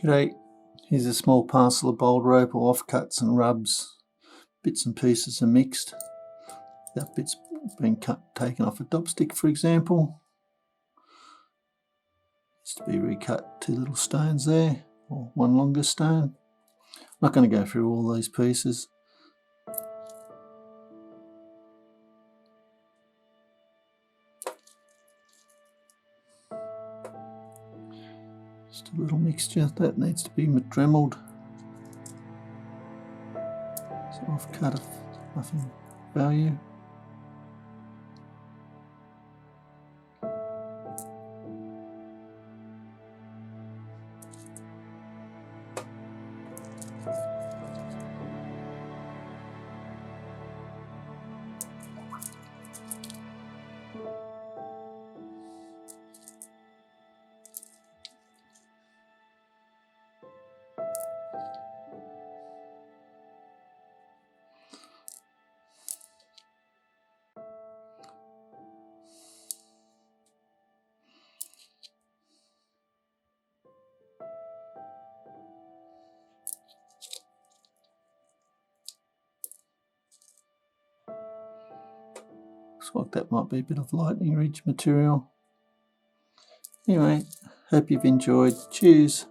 G'day, here's a small parcel of Boulder Opal offcuts and rubs. Bits and pieces are mixed. That bit's been taken off a dopstick, for example. Needs to be recut 2 little stones there, or 1 longer stone. I'm not going to go through all these pieces. Just a little mixture that needs to be dremeled. So offcut of nothing value. Looks like that might be a bit of lightning ridge material. Anyway, hope you've enjoyed. Cheers.